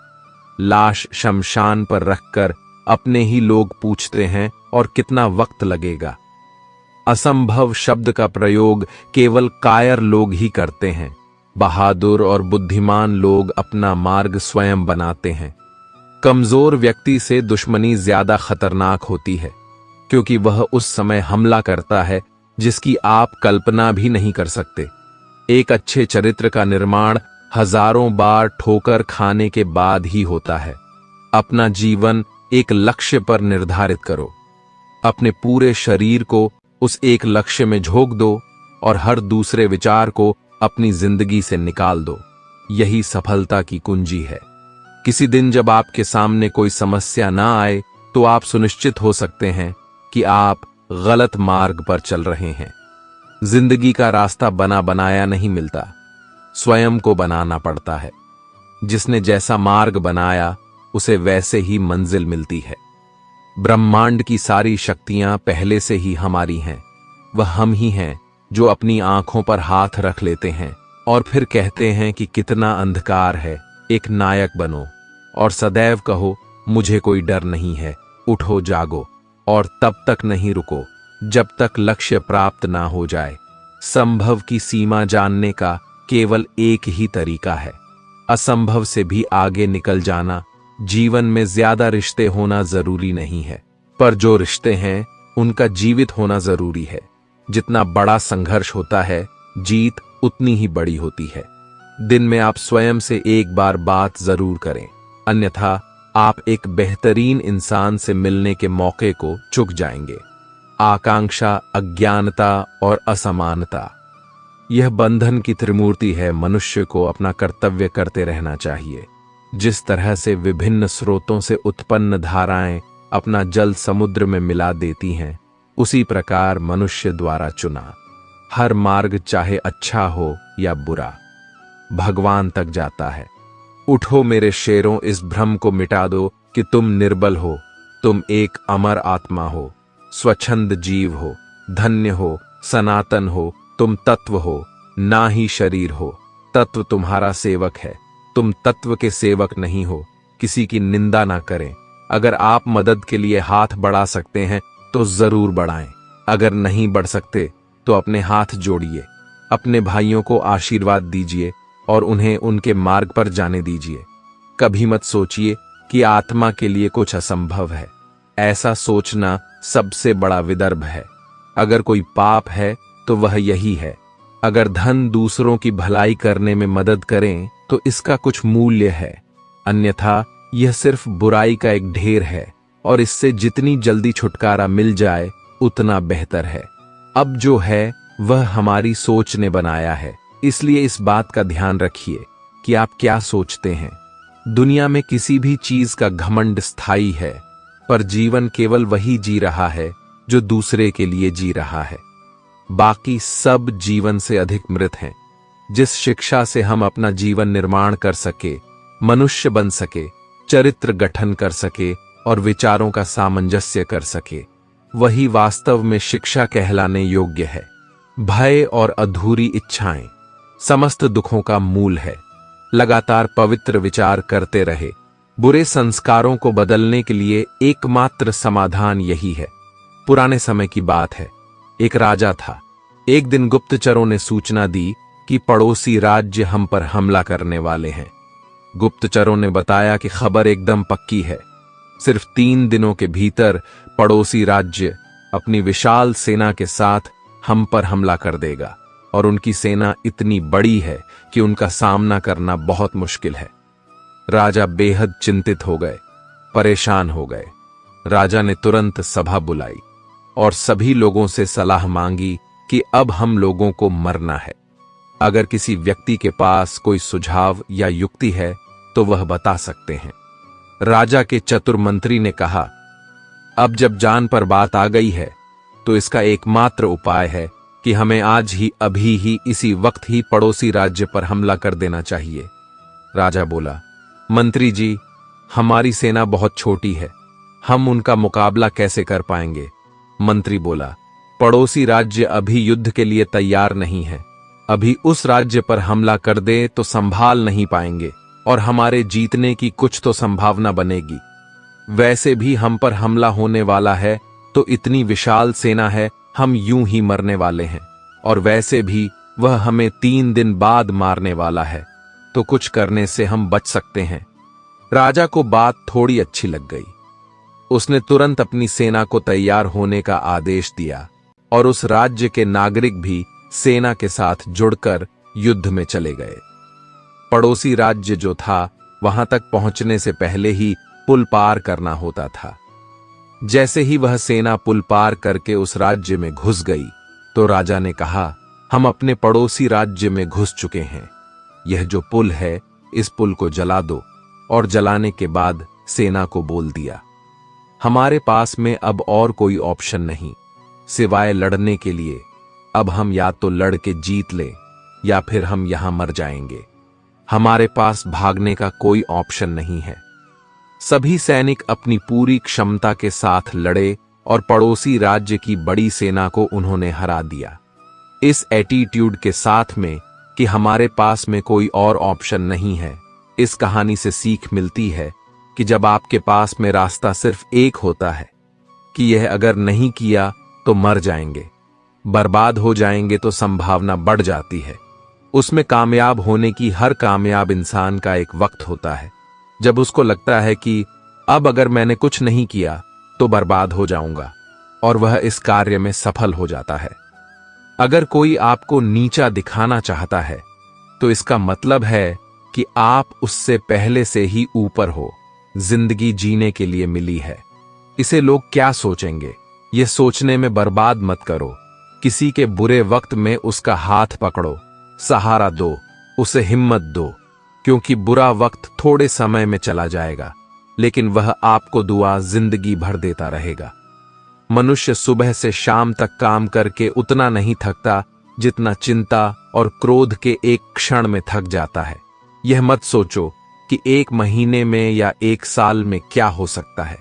लाश शमशान पर रखकर अपने ही लोग पूछते हैं और कितना वक्त लगेगा। असंभव शब्द का प्रयोग केवल कायर लोग ही करते हैं। बहादुर और बुद्धिमान लोग अपना मार्ग स्वयं बनाते हैं। कमजोर व्यक्ति से दुश्मनी ज्यादा खतरनाक होती है, क्योंकि वह उस समय हमला करता है जिसकी आप कल्पना भी नहीं कर सकते। एक अच्छे चरित्र का निर्माण हजारों बार ठोकर खाने के बाद ही होता है। अपना जीवन एक लक्ष्य पर निर्धारित करो। अपने पूरे शरीर को उस एक लक्ष्य में झोंक दो और हर दूसरे विचार को अपनी जिंदगी से निकाल दो। यही सफलता की कुंजी है। किसी दिन जब आपके सामने कोई समस्या ना आए तो आप सुनिश्चित हो सकते हैं कि आप गलत मार्ग पर चल रहे हैं। जिंदगी का रास्ता बना बनाया नहीं मिलता, स्वयं को बनाना पड़ता है। जिसने जैसा मार्ग बनाया उसे वैसे ही मंजिल मिलती है। ब्रह्मांड की सारी शक्तियां पहले से ही हमारी हैं। वह हम ही हैं जो अपनी आंखों पर हाथ रख लेते हैं और फिर कहते हैं कि कितना अंधकार है, एक नायक बनो, और सदैव कहो मुझे कोई डर नहीं है, उठो जागो, और तब तक नहीं रुको जब तक लक्ष्य प्राप्त ना हो जाए। संभव की सीमा जानने का केवल एक ही तरीका है, असंभव से भी आगे निकल जाना। जीवन में ज्यादा रिश्ते होना जरूरी नहीं है, पर जो रिश्ते हैं उनका जीवित होना जरूरी है। जितना बड़ा संघर्ष होता है, जीत उतनी ही बड़ी होती है। दिन में आप स्वयं से एक बार बात जरूर करें, अन्यथा आप एक बेहतरीन इंसान से मिलने के मौके को चूक जाएंगे। आकांक्षा, अज्ञानता और असमानता, यह बंधन की त्रिमूर्ति है। मनुष्य को अपना कर्तव्य करते रहना चाहिए। जिस तरह से विभिन्न स्रोतों से उत्पन्न धाराएं अपना जल समुद्र में मिला देती हैं, उसी प्रकार मनुष्य द्वारा चुना हर मार्ग, चाहे अच्छा हो या बुरा, भगवान तक जाता है। उठो मेरे शेरों, इस भ्रम को मिटा दो कि तुम निर्बल हो। तुम एक अमर आत्मा हो, स्वच्छंद जीव हो, धन्य हो, सनातन हो। तुम तत्व हो, ना ही शरीर हो। तत्व तुम्हारा सेवक है, तुम तत्व के सेवक नहीं हो। किसी की निंदा ना करें। अगर आप मदद के लिए हाथ बढ़ा सकते हैं तो जरूर बढ़ाएं। अगर नहीं बढ़ सकते तो अपने हाथ जोड़िए। अपने भाइयों को आशीर्वाद दीजिए और उन्हें उनके मार्ग पर जाने दीजिए। कभी मत सोचिए कि आत्मा के लिए कुछ असंभव है। ऐसा सोचना सबसे बड़ा विदर्भ है। अगर कोई पाप है तो वह यही है। अगर धन दूसरों की भलाई करने में मदद करें तो इसका कुछ मूल्य है, अन्यथा यह सिर्फ बुराई का एक ढेर है, और इससे जितनी जल्दी छुटकारा मिल जाए उतना बेहतर है। अब जो है वह हमारी सोच ने बनाया है, इसलिए इस बात का ध्यान रखिए कि आप क्या सोचते हैं। दुनिया में किसी भी चीज का घमंड स्थायी है, पर जीवन केवल वही जी रहा है जो दूसरे के लिए जी रहा है। बाकी सब जीवन से अधिक मृत हैं। जिस शिक्षा से हम अपना जीवन निर्माण कर सके मनुष्य बन सके, चरित्र गठन कर सके और विचारों का सामंजस्य कर सके, वही वास्तव में शिक्षा कहलाने योग्य है। भय और अधूरी इच्छाएं समस्त दुखों का मूल है। लगातार पवित्र विचार करते रहे। बुरे संस्कारों को बदलने के लिए एकमात्र समाधान यही है। पुराने समय की बात है। एक राजा था। एक दिन गुप्तचरों ने सूचना दी कि पड़ोसी राज्य हम पर हमला करने वाले हैं। गुप्तचरों ने बताया कि खबर एकदम पक्की है। सिर्फ 3 दिनों के भीतर पड़ोसी राज्य अपनी विशाल सेना के साथ हम पर हमला कर देगा और उनकी सेना इतनी बड़ी है कि उनका सामना करना बहुत मुश्किल है। राजा बेहद चिंतित हो गए, परेशान हो गए। राजा ने तुरंत सभा बुलाई और सभी लोगों से सलाह मांगी कि अब हम लोगों को मरना है। अगर किसी व्यक्ति के पास कोई सुझाव या युक्ति है तो वह बता सकते हैं। राजा के चतुर मंत्री ने कहा, अब जब जान पर बात आ गई है तो इसका एकमात्र उपाय है कि हमें आज ही, अभी ही, इसी वक्त ही पड़ोसी राज्य पर हमला कर देना चाहिए। राजा बोला, मंत्री जी, हमारी सेना बहुत छोटी है, हम उनका मुकाबला कैसे कर पाएंगे? मंत्री बोला, पड़ोसी राज्य अभी युद्ध के लिए तैयार नहीं है। अभी उस राज्य पर हमला कर दे तो संभाल नहीं पाएंगे और हमारे जीतने की कुछ तो संभावना बनेगी। वैसे भी हम पर हमला होने वाला है तो इतनी विशाल सेना है, हम यूं ही मरने वाले हैं और वैसे भी वह हमें 3 दिन बाद मारने वाला है, तो कुछ करने से हम बच सकते हैं। राजा को बात थोड़ी अच्छी लग गई। उसने तुरंत अपनी सेना को तैयार होने का आदेश दिया और उस राज्य के नागरिक भी सेना के साथ जुड़कर युद्ध में चले गए। पड़ोसी राज्य जो था, वहां तक पहुंचने से पहले ही पुल पार करना होता था। जैसे ही वह सेना पुल पार करके उस राज्य में घुस गई तो राजा ने कहा, हम अपने पड़ोसी राज्य में घुस चुके हैं। यह जो पुल है, इस पुल को जला दो। और जलाने के बाद सेना को बोल दिया, हमारे पास में अब और कोई ऑप्शन नहीं सिवाय लड़ने के लिए। अब हम या तो लड़ के जीत लें या फिर हम यहां मर जाएंगे। हमारे पास भागने का कोई ऑप्शन नहीं है। सभी सैनिक अपनी पूरी क्षमता के साथ लड़े और पड़ोसी राज्य की बड़ी सेना को उन्होंने हरा दिया। इस एटीट्यूड के साथ में कि हमारे पास में कोई और ऑप्शन नहीं है, इस कहानी से सीख मिलती है कि जब आपके पास में रास्ता सिर्फ एक होता है कि यह अगर नहीं किया तो मर जाएंगे, बर्बाद हो जाएंगे, तो संभावना बढ़ जाती है। उसमें कामयाब होने की हर कामयाब इंसान का एक वक्त होता है जब उसको लगता है कि अब अगर मैंने कुछ नहीं किया तो बर्बाद हो जाऊंगा, और वह इस कार्य में सफल हो जाता है। अगर कोई आपको नीचा दिखाना चाहता है तो इसका मतलब है कि आप उससे पहले से ही ऊपर हो। जिंदगी जीने के लिए मिली है, इसे लोग क्या सोचेंगे, यह सोचने में बर्बाद मत करो। किसी के बुरे वक्त में उसका हाथ पकड़ो, सहारा दो, उसे हिम्मत दो, क्योंकि बुरा वक्त थोड़े समय में चला जाएगा, लेकिन वह आपको दुआ जिंदगी भर देता रहेगा। मनुष्य सुबह से शाम तक काम करके उतना नहीं थकता जितना चिंता और क्रोध के एक क्षण में थक जाता है। यह मत सोचो कि 1 महीने में या 1 साल में क्या हो सकता है,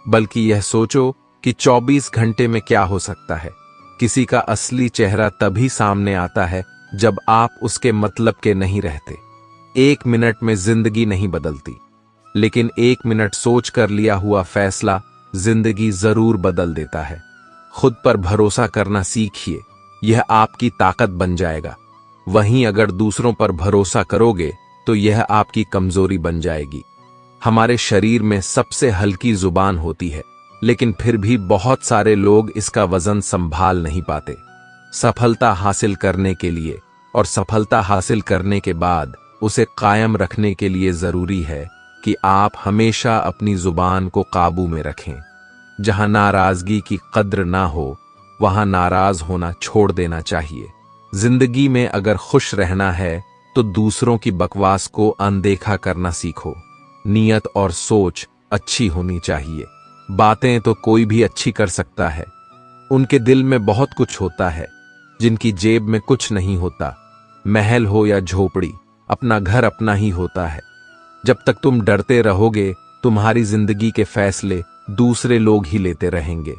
बल्कि यह सोचो कि 24 घंटे में क्या हो सकता है। किसी का असली चेहरा तभी सामने आता है जब आप उसके मतलब के नहीं रहते। 1 मिनट में जिंदगी नहीं बदलती, लेकिन 1 मिनट सोच कर लिया हुआ फैसला जिंदगी जरूर बदल देता है। खुद पर भरोसा करना सीखिए, यह आपकी ताकत बन जाएगा। वहीं अगर दूसरों पर भरोसा करोगे तो यह आपकी कमजोरी बन जाएगी। हमारे शरीर में सबसे हल्की जुबान होती है, लेकिन फिर भी बहुत सारे लोग इसका वजन संभाल नहीं पाते। सफलता हासिल करने के लिए और सफलता हासिल करने के बाद उसे कायम रखने के लिए जरूरी है कि आप हमेशा अपनी जुबान को काबू में रखें। जहां नाराजगी की कद्र ना हो, वहां नाराज होना छोड़ देना चाहिए। जिंदगी में अगर खुश रहना है तो दूसरों की बकवास को अनदेखा करना सीखो। नियत और सोच अच्छी होनी चाहिए। बातें तो कोई भी अच्छी कर सकता है। उनके दिल में बहुत कुछ होता है जिनकी जेब में कुछ नहीं होता। महल हो या झोपड़ी, अपना घर अपना ही होता है। जब तक तुम डरते रहोगे, तुम्हारी जिंदगी के फैसले दूसरे लोग ही लेते रहेंगे।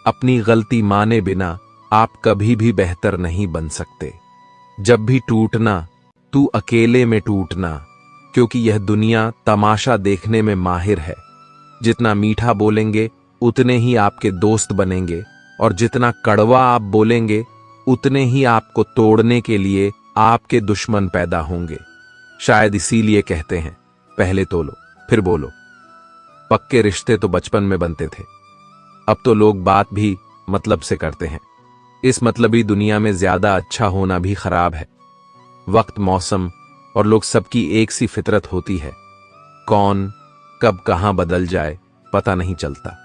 अपनी गलती माने बिना आप कभी भी बेहतर नहीं बन सकते। जब भी टूटना, तू अकेले में टूटना, क्योंकि यह दुनिया तमाशा देखने में माहिर है। जितना मीठा बोलेंगे उतने ही आपके दोस्त बनेंगे, और जितना कड़वा आप बोलेंगे उतने ही आपको तोड़ने के लिए आपके दुश्मन पैदा होंगे। शायद इसीलिए कहते हैं, पहले तोलो फिर बोलो। पक्के रिश्ते तो बचपन में बनते थे, अब तो लोग बात भी मतलब से करते हैं। इस मतलबी दुनिया में ज्यादा अच्छा होना भी खराब है। वक्त, मौसम और लोग सबकी एक सी फितरत होती है। कौन कब कहां बदल जाए पता नहीं चलता।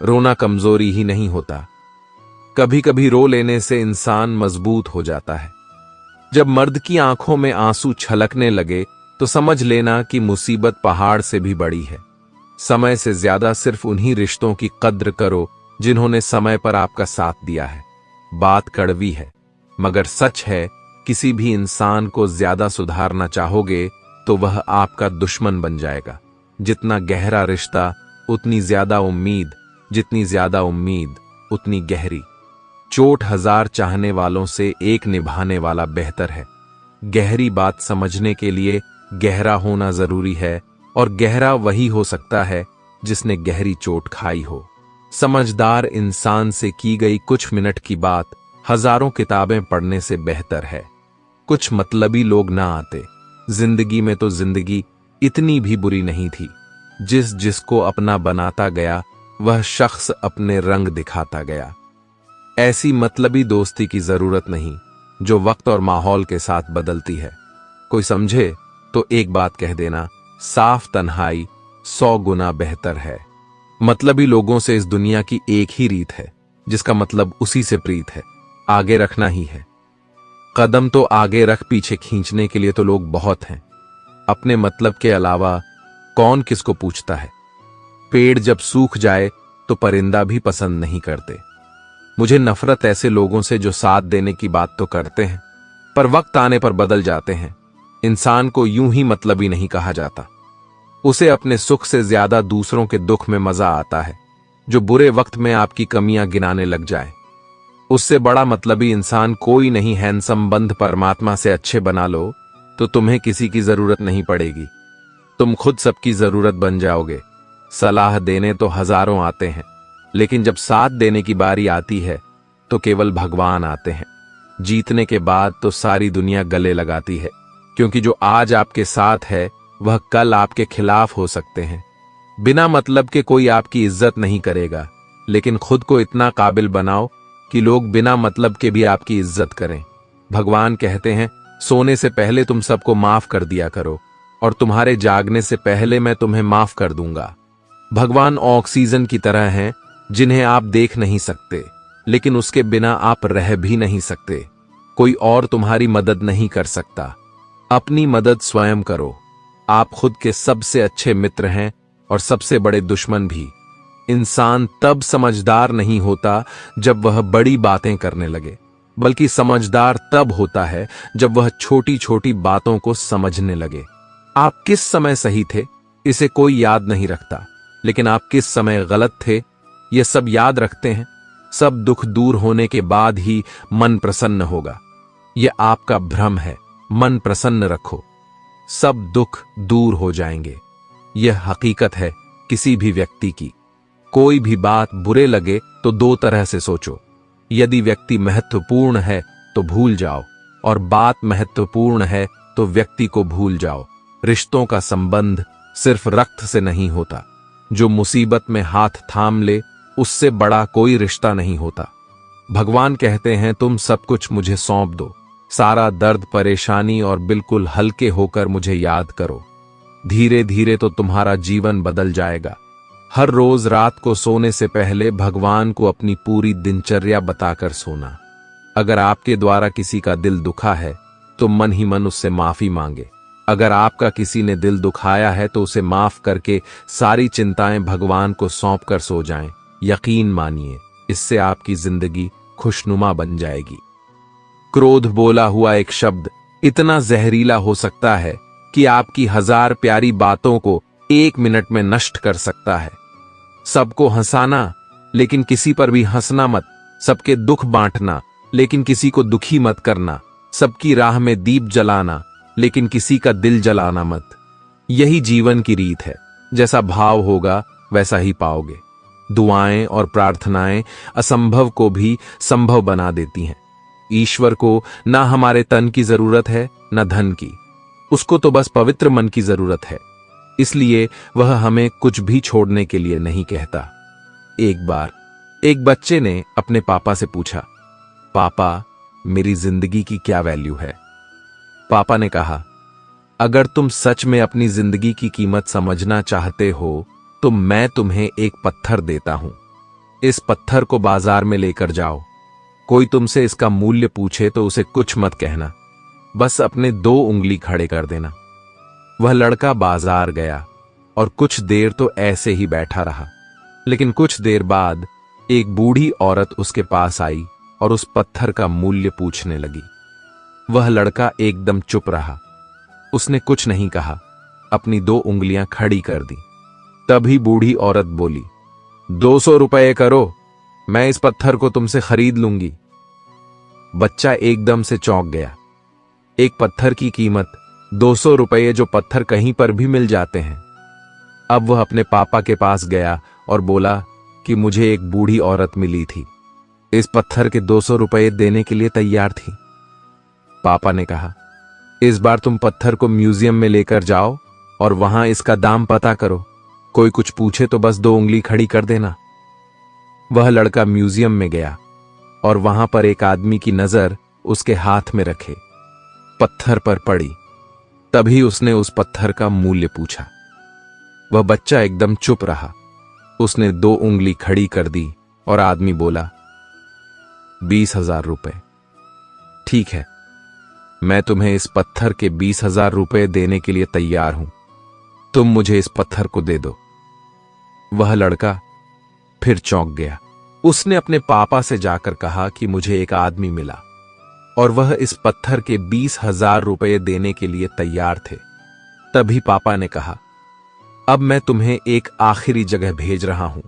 रोना कमजोरी ही नहीं होता, कभी कभी रो लेने से इंसान मजबूत हो जाता है। जब मर्द की आंखों में आंसू छलकने लगे तो समझ लेना कि मुसीबत पहाड़ से भी बड़ी है। समय से ज्यादा सिर्फ उन्हीं रिश्तों की कद्र करो जिन्होंने समय पर आपका साथ दिया है। बात कड़वी है मगर सच है, किसी भी इंसान को ज्यादा सुधारना चाहोगे तो वह आपका दुश्मन बन जाएगा। जितना गहरा रिश्ता उतनी ज्यादा उम्मीद, जितनी ज्यादा उम्मीद उतनी गहरी। चोट 1000 चाहने वालों से एक निभाने वाला बेहतर है। गहरी बात समझने के लिए गहरा होना जरूरी है, और गहरा वही हो सकता है जिसने गहरी चोट खाई हो। समझदार इंसान से की गई कुछ मिनट की बात हजारों किताबें पढ़ने से बेहतर है। कुछ मतलबी लोग ना आते जिंदगी में तो जिंदगी इतनी भी बुरी नहीं थी। जिसको अपना बनाता गया वह शख्स अपने रंग दिखाता गया। ऐसी मतलबी दोस्ती की जरूरत नहीं जो वक्त और माहौल के साथ बदलती है। कोई समझे तो एक बात कह देना, साफ तन्हाई 100 गुना बेहतर है। मतलबी लोगों से इस दुनिया की एक ही रीत है, जिसका मतलब उसी से प्रीत है, आगे रखना ही है। कदम तो आगे रख, पीछे खींचने के लिए तो लोग बहुत हैं। अपने मतलब के अलावा कौन किसको पूछता है। पेड़ जब सूख जाए तो परिंदा भी पसंद नहीं करते। मुझे नफरत ऐसे लोगों से जो साथ देने की बात तो करते हैं पर वक्त आने पर बदल जाते हैं। इंसान को यूं ही मतलबी नहीं कहा जाता। उसे अपने सुख से ज्यादा दूसरों के दुख में मजा आता है। जो बुरे वक्त में आपकी कमियां गिनाने लग जाए, उससे बड़ा मतलबी इंसान कोई नहीं। हैंडसम बंध परमात्मा से अच्छे बना लो तो तुम्हें किसी की जरूरत नहीं पड़ेगी। तुम खुद सबकी जरूरत बन जाओगे। सलाह देने तो हजारों आते हैं, लेकिन जब साथ देने की बारी आती है तो केवल भगवान आते हैं। जीतने के बाद तो सारी दुनिया गले लगाती है, क्योंकि जो आज आपके साथ है वह कल आपके खिलाफ हो सकते हैं। बिना मतलब के कोई आपकी इज्जत नहीं करेगा, लेकिन खुद को इतना काबिल बनाओ कि लोग बिना मतलब के भी आपकी इज्जत करें। भगवान कहते हैं, सोने से पहले तुम सबको माफ कर दिया करो और तुम्हारे जागने से पहले मैं तुम्हें माफ कर दूंगा। भगवान ऑक्सीजन की तरह हैं जिन्हें आप देख नहीं सकते, लेकिन उसके बिना आप रह भी नहीं सकते। कोई और तुम्हारी मदद नहीं कर सकता। अपनी मदद स्वयं करो। आप खुद के सबसे अच्छे मित्र हैं और सबसे बड़े दुश्मन भी। इंसान तब समझदार नहीं होता जब वह बड़ी बातें करने लगे, बल्कि समझदार तब होता है जब वह छोटी छोटी बातों को समझने लगे। आप किस समय सही थे इसे कोई याद नहीं रखता, लेकिन आप किस समय गलत थे यह सब याद रखते हैं। सब दुख दूर होने के बाद ही मन प्रसन्न होगा। यह आपका भ्रम है। मन प्रसन्न रखो, सब दुख दूर हो जाएंगे। यह हकीकत है किसी भी व्यक्ति की। कोई भी बात बुरे लगे तो दो तरह से सोचो। यदि व्यक्ति महत्वपूर्ण है तो भूल जाओ, और बात महत्वपूर्ण है तो व्यक्ति को भूल जाओ। रिश्तों का संबंध सिर्फ रक्त से नहीं होता। जो मुसीबत में हाथ थाम ले उससे बड़ा कोई रिश्ता नहीं होता। भगवान कहते हैं, तुम सब कुछ मुझे सौंप दो, सारा दर्द परेशानी, और बिल्कुल हल्के होकर मुझे याद करो। धीरे धीरे तो तुम्हारा जीवन बदल जाएगा। हर रोज रात को सोने से पहले भगवान को अपनी पूरी दिनचर्या बताकर सोना। अगर आपके द्वारा किसी का दिल दुखा है तो मन ही मन उससे माफी मांगे। अगर आपका किसी ने दिल दुखाया है तो उसे माफ करके सारी चिंताएं भगवान को सौंप कर सो जाएं। यकीन मानिए, इससे आपकी जिंदगी खुशनुमा बन जाएगी। क्रोध बोला हुआ एक शब्द इतना जहरीला हो सकता है कि आपकी 1000 प्यारी बातों को 1 मिनट में नष्ट कर सकता है। सबको हंसाना, लेकिन किसी पर भी हंसना मत। सबके दुख बांटना, लेकिन किसी को दुखी मत करना। सबकी राह में दीप जलाना, लेकिन किसी का दिल जलाना मत। यही जीवन की रीत है। जैसा भाव होगा वैसा ही पाओगे। दुआएं और प्रार्थनाएं असंभव को भी संभव बना देती हैं। ईश्वर को ना हमारे तन की जरूरत है, ना धन की। उसको तो बस पवित्र मन की जरूरत है। इसलिए वह हमें कुछ भी छोड़ने के लिए नहीं कहता। एक बार एक बच्चे ने अपने पापा से पूछा, पापा, मेरी जिंदगी की क्या वैल्यू है? पापा ने कहा, अगर तुम सच में अपनी जिंदगी की कीमत समझना चाहते हो तो मैं तुम्हें एक पत्थर देता हूं। इस पत्थर को बाजार में लेकर जाओ। कोई तुमसे इसका मूल्य पूछे तो उसे कुछ मत कहना, बस अपने 2 उंगली खड़े कर देना। वह लड़का बाजार गया और कुछ देर तो ऐसे ही बैठा रहा, लेकिन कुछ देर बाद एक बूढ़ी औरत उसके पास आई और उस पत्थर का मूल्य पूछने लगी। वह लड़का एकदम चुप रहा। उसने कुछ नहीं कहा, अपनी 2 उंगलियां खड़ी कर दी। तभी बूढ़ी औरत बोली, 200 रुपए करो, मैं इस पत्थर को तुमसे खरीद लूंगी। बच्चा एकदम से चौंक गया। एक पत्थर की कीमत 200 रुपये, जो पत्थर कहीं पर भी मिल जाते हैं। अब वह अपने पापा के पास गया और बोला कि मुझे एक बूढ़ी औरत मिली थी, इस पत्थर के 200 रुपये देने के लिए तैयार थी। पापा ने कहा, इस बार तुम पत्थर को म्यूजियम में लेकर जाओ और वहां इसका दाम पता करो। कोई कुछ पूछे तो बस 2 उंगली खड़ी कर देना। वह लड़का म्यूजियम में गया और वहां पर एक आदमी की नजर उसके हाथ में रखे पत्थर पर पड़ी। तभी उसने उस पत्थर का मूल्य पूछा। वह बच्चा एकदम चुप रहा। उसने 2 उंगली खड़ी कर दी और आदमी बोला, 20,000 रुपए। ठीक है, मैं तुम्हें इस पत्थर के 20,000 रुपए देने के लिए तैयार हूं। तुम मुझे इस पत्थर को दे दो। वह लड़का फिर चौंक गया। उसने अपने पापा से जाकर कहा कि मुझे एक आदमी मिला और वह इस पत्थर के 20,000 रुपए देने के लिए तैयार थे। तभी पापा ने कहा, अब मैं तुम्हें एक आखिरी जगह भेज रहा हूं।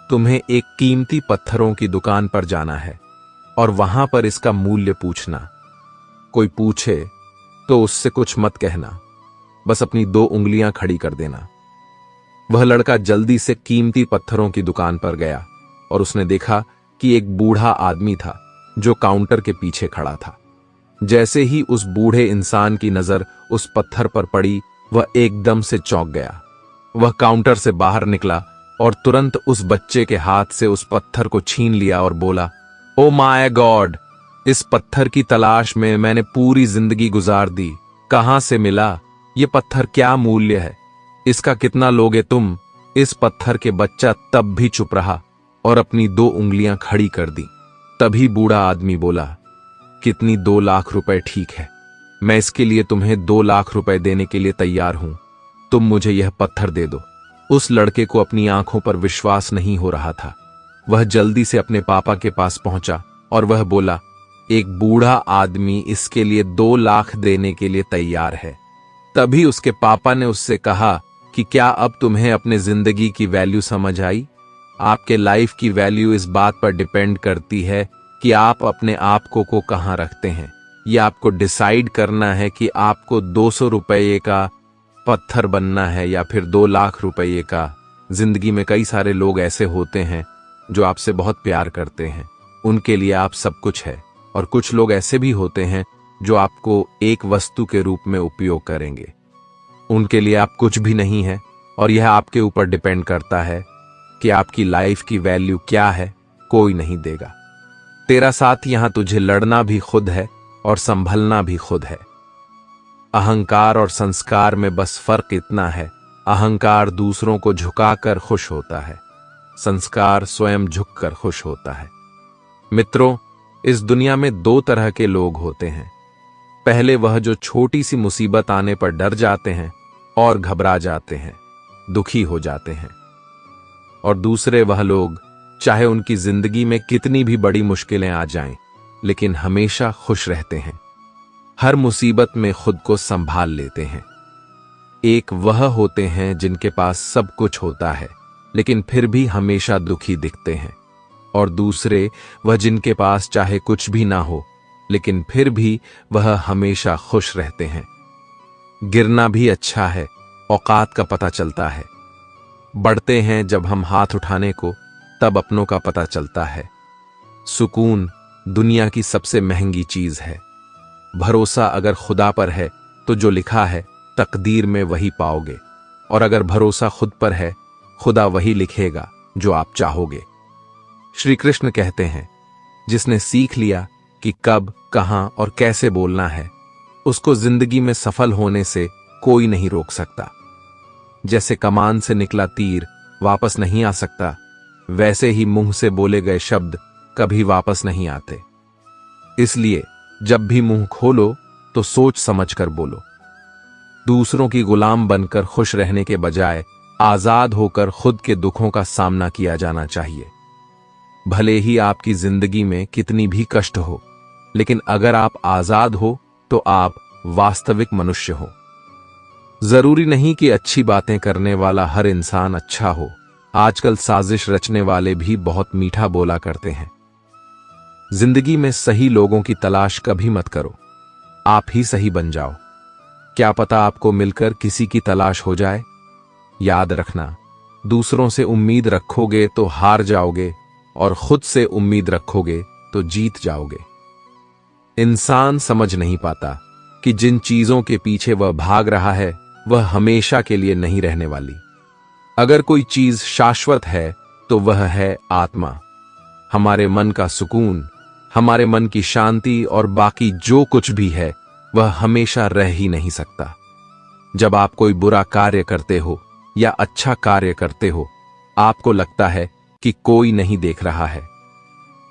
तुम्हें एक कीमती पत्थरों की दुकान पर जाना है और वहां पर इसका मूल्य पूछना। कोई पूछे तो उससे कुछ मत कहना, बस अपनी 2 उंगलियां खड़ी कर देना। वह लड़का जल्दी से कीमती पत्थरों की दुकान पर गया और उसने देखा कि एक बूढ़ा आदमी था जो काउंटर के पीछे खड़ा था। जैसे ही उस बूढ़े इंसान की नजर उस पत्थर पर पड़ी, वह एकदम से चौंक गया। वह काउंटर से बाहर निकला और तुरंत उस बच्चे के हाथ से उस पत्थर को छीन लिया और बोला, ओ माय गॉड, इस पत्थर की तलाश में मैंने पूरी जिंदगी गुजार दी। कहां से मिला? ये पत्थर क्या मूल्य है? इसका कितना लोगे तुम? इस पत्थर के बच्चा तब भी चुप रहा और अपनी 2 उंगलियां खड़ी कर दी। तभी बूढ़ा आदमी बोला, कितनी? 2 लाख रुपए ठीक है, मैं इसके लिए तुम्हें 2 लाख रुपए देने के लिए तैयार हूं। तुम मुझे यह पत्थर दे दो। उस लड़के को अपनी आंखों पर विश्वास नहीं हो रहा था। वह जल्दी से अपने पापा के पास पहुंचा और वह बोला, एक बूढ़ा आदमी इसके लिए 2 लाख देने के लिए तैयार है। तभी उसके पापा ने उससे कहा कि क्या अब तुम्हें अपने जिंदगी की वैल्यू समझ आई? आपके लाइफ की वैल्यू इस बात पर डिपेंड करती है कि आप अपने आप को कहां रखते हैं। यह आपको डिसाइड करना है कि आपको 200 रुपये का पत्थर बनना है या फिर 2 लाख रुपये का। जिंदगी में कई सारे लोग ऐसे होते हैं जो आपसे बहुत प्यार करते हैं, उनके लिए आप सब कुछ है, और कुछ लोग ऐसे भी होते हैं जो आपको एक वस्तु के रूप में उपयोग करेंगे। उनके लिए आप कुछ भी नहीं है, और यह आपके ऊपर डिपेंड करता है कि आपकी लाइफ की वैल्यू क्या है। कोई नहीं देगा। तेरा साथ यहां तुझे लड़ना भी खुद है और संभलना भी खुद है। अहंकार और संस्कार में बस फर्क इतना है, अहंकार दूसरों को झुकाकर खुश होता है, संस्कार स्वयं झुककर खुश होता है। मित्रों, इस दुनिया में 2 तरह के लोग होते हैं। पहले वह जो छोटी सी मुसीबत आने पर डर जाते हैं और घबरा जाते हैं, दुखी हो जाते हैं। और दूसरे वह लोग, चाहे उनकी जिंदगी में कितनी भी बड़ी मुश्किलें आ जाएं, लेकिन हमेशा खुश रहते हैं, हर मुसीबत में खुद को संभाल लेते हैं। एक वह होते हैं जिनके पास सब कुछ होता है लेकिन फिर भी हमेशा दुखी दिखते हैं, और दूसरे वह जिनके पास चाहे कुछ भी ना हो लेकिन फिर भी वह हमेशा खुश रहते हैं। गिरना भी अच्छा है, औकात का पता चलता है। बढ़ते हैं जब हम हाथ उठाने को, तब अपनों का पता चलता है। सुकून दुनिया की सबसे महंगी चीज है। भरोसा अगर खुदा पर है तो जो लिखा है तकदीर में वही पाओगे, और अगर भरोसा खुद पर है, खुदा वही लिखेगा जो आप चाहोगे। श्री कृष्ण कहते हैं, जिसने सीख लिया कि कब, कहां और कैसे बोलना है, उसको जिंदगी में सफल होने से कोई नहीं रोक सकता। जैसे कमान से निकला तीर वापस नहीं आ सकता, वैसे ही मुंह से बोले गए शब्द कभी वापस नहीं आते। इसलिए जब भी मुंह खोलो तो सोच समझकर बोलो। दूसरों की गुलाम बनकर खुश रहने के बजाय आजाद होकर खुद के दुखों का सामना किया जाना चाहिए। भले ही आपकी जिंदगी में कितनी भी कष्ट हो, लेकिन अगर आप आजाद हो तो आप वास्तविक मनुष्य हो। जरूरी नहीं कि अच्छी बातें करने वाला हर इंसान अच्छा हो। आजकल साजिश रचने वाले भी बहुत मीठा बोला करते हैं। जिंदगी में सही लोगों की तलाश कभी मत करो, आप ही सही बन जाओ। क्या पता आपको मिलकर किसी की तलाश हो जाए। याद रखना, दूसरों से उम्मीद रखोगे तो हार जाओगे, और खुद से उम्मीद रखोगे तो जीत जाओगे। इंसान समझ नहीं पाता कि जिन चीजों के पीछे वह भाग रहा है वह हमेशा के लिए नहीं रहने वाली। अगर कोई चीज शाश्वत है तो वह है आत्मा, हमारे मन का सुकून, हमारे मन की शांति, और बाकी जो कुछ भी है वह हमेशा रह ही नहीं सकता। जब आप कोई बुरा कार्य करते हो या अच्छा कार्य करते हो, आपको लगता है कि कोई नहीं देख रहा है।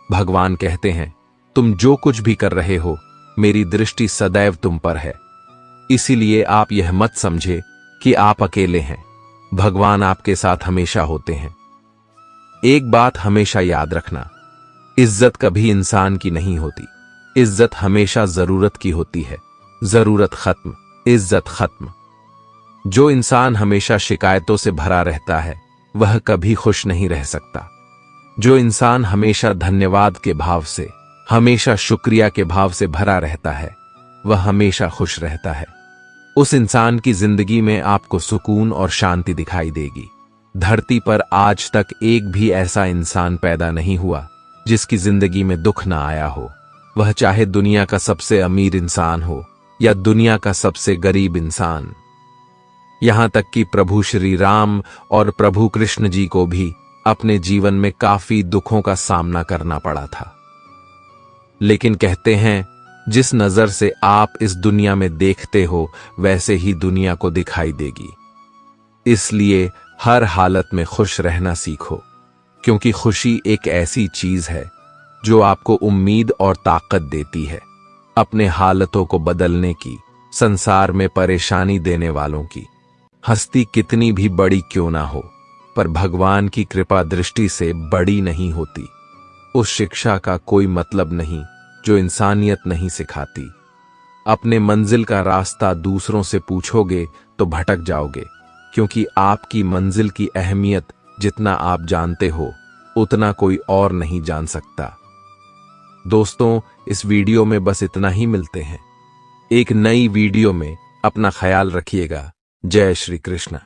भगवान कहते हैं, तुम जो कुछ भी कर रहे हो, मेरी दृष्टि सदैव तुम पर है। इसीलिए आप यह मत समझे कि आप अकेले हैं, भगवान आपके साथ हमेशा होते हैं। एक बात हमेशा याद रखना, इज्जत कभी इंसान की नहीं होती, इज्जत हमेशा जरूरत की होती है। जरूरत खत्म, इज्जत खत्म। जो इंसान हमेशा शिकायतों से भरा रहता है वह कभी खुश नहीं रह सकता। जो इंसान हमेशा धन्यवाद के भाव से, हमेशा शुक्रिया के भाव से भरा रहता है, वह हमेशा खुश रहता है। उस इंसान की जिंदगी में आपको सुकून और शांति दिखाई देगी। धरती पर आज तक एक भी ऐसा इंसान पैदा नहीं हुआ जिसकी जिंदगी में दुख ना आया हो। वह चाहे दुनिया का सबसे अमीर इंसान हो या दुनिया का सबसे गरीब इंसान। यहां तक कि प्रभु श्री राम और प्रभु कृष्ण जी को भी अपने जीवन में काफी दुखों का सामना करना पड़ा था। लेकिन कहते हैं, जिस नजर से आप इस दुनिया में देखते हो वैसे ही दुनिया को दिखाई देगी। इसलिए हर हालत में खुश रहना सीखो, क्योंकि खुशी एक ऐसी चीज है जो आपको उम्मीद और ताकत देती है अपने हालतों को बदलने की, संसार में परेशानी देने वालों की। हस्ती कितनी भी बड़ी क्यों ना हो, पर भगवान की कृपा दृष्टि से बड़ी नहीं होती। उस शिक्षा का कोई मतलब नहीं जो इंसानियत नहीं सिखाती। अपने मंजिल का रास्ता दूसरों से पूछोगे तो भटक जाओगे, क्योंकि आपकी मंजिल की अहमियत जितना आप जानते हो उतना कोई और नहीं जान सकता। दोस्तों, इस वीडियो में बस इतना ही। मिलते हैं एक नई वीडियो में। अपना ख्याल रखिएगा। जय श्री कृष्ण।